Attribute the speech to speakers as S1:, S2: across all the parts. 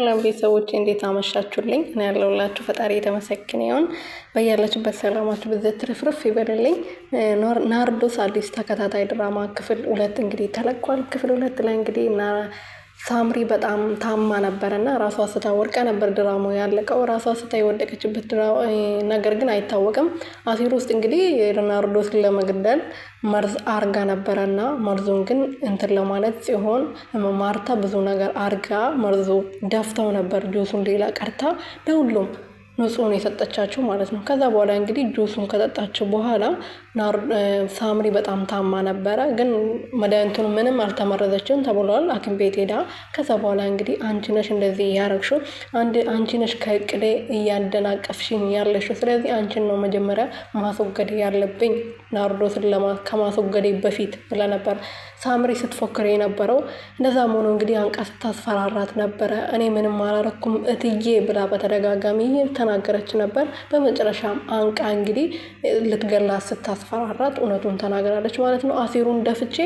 S1: ሰላም ቤተሰቦቼ እንዴት አመሻችሁልኝ? እኔ ያለሁላችሁ ፈጣሪ የተመሰገነ ይሁን። በያላችሁበት ሰላማችሁ ብዘት ትርፍርፍ ይበልልኝ። ናርዶስ አዲስ ተከታታይ ድራማ ክፍል 2 እንግዲህ ተለቋል። ክፍል 2 ላይ እንግዲህ ሳምሪ በጣም ታማ ነበርና ራሷ ስታ ወድቃ ነበር ድራማው ያለቀው። ራሷ ስታ የወደቀችበት ነገር ግን አይታወቅም። አሲር ውስጥ እንግዲህ ናርዶስን ለመግደል መርዝ አርጋ ነበረና መርዙን ግን እንትን ለማለት ሲሆን ማርታ ብዙ ነገር አርጋ መርዙ ደፍተው ነበር። ጁሱን ሌላ ቀርታ ለሁሉም ንጹህን የሰጠቻቸው ማለት ነው። ከዛ በኋላ እንግዲህ ጁሱን ከጠጣቸው በኋላ ሳምሪ በጣም ታማ ነበረ። ግን መድኃኒቱን ምንም አልተመረዘችም ተብሏል። ሐኪም ቤት ሄዳ ከዛ በኋላ እንግዲህ አንቺ ነሽ እንደዚህ ያረግሽው፣ አንቺ ነሽ ከእቅዴ እያደናቀፍሽኝ ያለሽው፣ ስለዚህ አንቺን ነው መጀመሪያ ማስወገድ ያለብኝ ናርዶስን ከማስወገዴ በፊት ብላ ነበር ሳምሪ ስትፎክር የነበረው። እንደዛም ሆኖ እንግዲህ አንቃ ስታስፈራራት ነበረ። እኔ ምንም አላረኩም እትዬ ብላ በተደጋጋሚ ተናገረች ነበር። በመጨረሻም አንቃ እንግዲህ ልትገላት ስታስፈራራት እውነቱን ተናግራለች ማለት ነው። አሲሩን ደፍቼ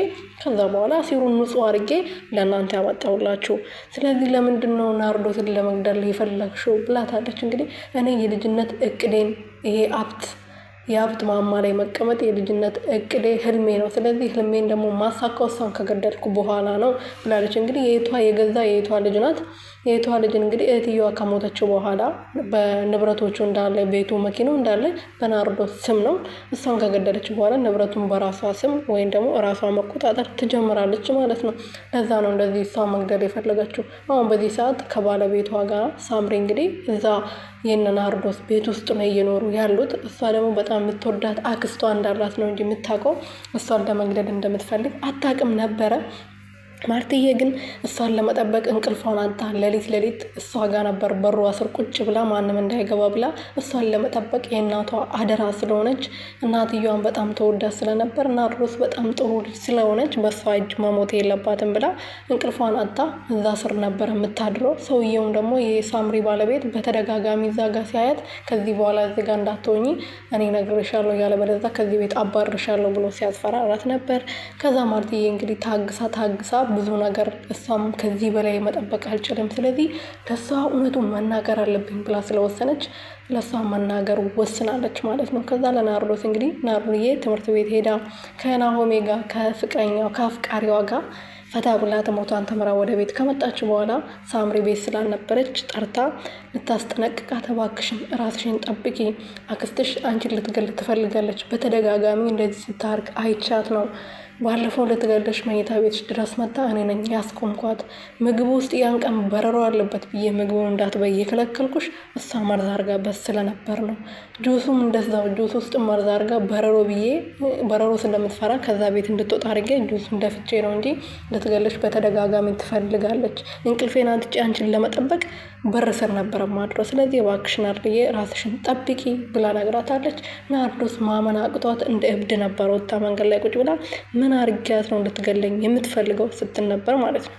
S1: ከዛ በኋላ አሲሩን ንጹህ አድርጌ ለእናንተ ያመጣሁላችሁ፣ ስለዚህ ለምንድን ነው ናርዶስን ለመግደል የፈለግሽው ብላታለች። እንግዲህ እኔ የልጅነት እቅዴን ይሄ የሀብት ማማ ላይ መቀመጥ የልጅነት እቅዴ ህልሜ ነው። ስለዚህ ህልሜን ደግሞ ማሳካው እሷን ከገደልኩ በኋላ ነው ብላለች። እንግዲህ የገዛ ልጅ ናት። የእህቷ ልጅ እንግዲህ እህትየዋ ከሞተችው በኋላ በንብረቶቹ እንዳለ ቤቱ መኪናው እንዳለ በናርዶስ ስም ነው። እሷን ከገደለች በኋላ ንብረቱን በራሷ ስም ወይም ደግሞ ራሷ መቆጣጠር ትጀምራለች ማለት ነው። ለዛ ነው እንደዚህ እሷ መግደል የፈለገችው። አሁን በዚህ ሰዓት ከባለቤቷ ጋር ሳምሪ እንግዲህ እዛ የነ ናርዶስ ቤት ውስጥ ነው እየኖሩ ያሉት። እሷ ደግሞ በጣም የምትወዳት አክስቷ እንዳላት ነው እንጂ የምታውቀው እሷን ለመግደል እንደምትፈልግ አታውቅም ነበረ። ማርትዬ ግን እሷን ለመጠበቅ እንቅልፏን አጣ። ሌሊት እሷ ጋር ነበር በሯ ስር ቁጭ ብላ ማንም እንዳይገባ ብላ እሷን ለመጠበቅ የእናቷ አደራ ስለሆነች እናትየዋን በጣም ተወዳት ስለነበር ናርዶስ በጣም ጥሩ ልጅ ስለሆነች በእሷ እጅ መሞት የለባትም ብላ እንቅልፏን አጣ እዛ ስር ነበር የምታድረው። ሰውየውም ደግሞ የሳምሪ ባለቤት በተደጋጋሚ እዛ ጋር ሲያያት ከዚህ በኋላ እዚህ ጋር እንዳትሆኚ እኔ እነግርሻለሁ ያለበለዚያ ከዚህ ቤት አባርሻለሁ ብሎ ሲያስፈራራት ነበር። ከዛ ማርትዬ እንግዲህ ታግሳ ብዙ ነገር እሷም ከዚህ በላይ መጠበቅ አልችልም፣ ስለዚህ ለሷ እውነቱን መናገር አለብኝ ብላ ስለወሰነች ለሷ መናገር ወስናለች ማለት ነው። ከዛ ለናርዶስ እንግዲህ ናርዶዬ ትምህርት ቤት ሄዳ ከናሆሜ ጋር ከአፍቃሪዋ ጋር ፈታ ብላ ትምህርቷን ተምራ ወደ ቤት ከመጣች በኋላ ሳምሪ ቤት ስላልነበረች ጠርታ ልታስጠነቅቃት እባክሽን ራስሽን ጠብቂ፣ አክስትሽ አንቺን ልትገል ትፈልጋለች። በተደጋጋሚ እንደዚህ ስታርግ አይቻት ነው። ባለፈው ልትገለሽ መኝታ ቤትሽ ድረስ መጣ እኔ ነኝ ያስቆምኳት። ምግብ ውስጥ ያን ቀን በረሮ አለበት ብዬ ምግቡን እንዳትበይ የከለከልኩሽ እሷ መርዝ አርጋበት ስለነበር ነው። ጁሱም እንደዛው ጁስ ውስጥ መርዝ አርጋ በረሮ ስለምትፈራ ከዛ ቤት እንድትወጣ አድርጌ ጁሱን ደፍቼ ነው እንጂ ልትገለሽ በተደጋጋሚ ትፈልጋለች። እንቅልፌን አንጥጬ አንቺን ለመጠበቅ በር ስር ነበረ ማድረው። ስለዚህ እባክሽን ናርዶዬ ራስሽን ጠብቂ ብላ ነግራታለች። ናርዶስ ማመን አቅቷት እንደ እብድ ነበር ወጣ መንገድ ላይ ቁጭ ብላ ምን አርጊያት ነው እንድትገለኝ የምትፈልገው ስትል ነበር ማለት ነው።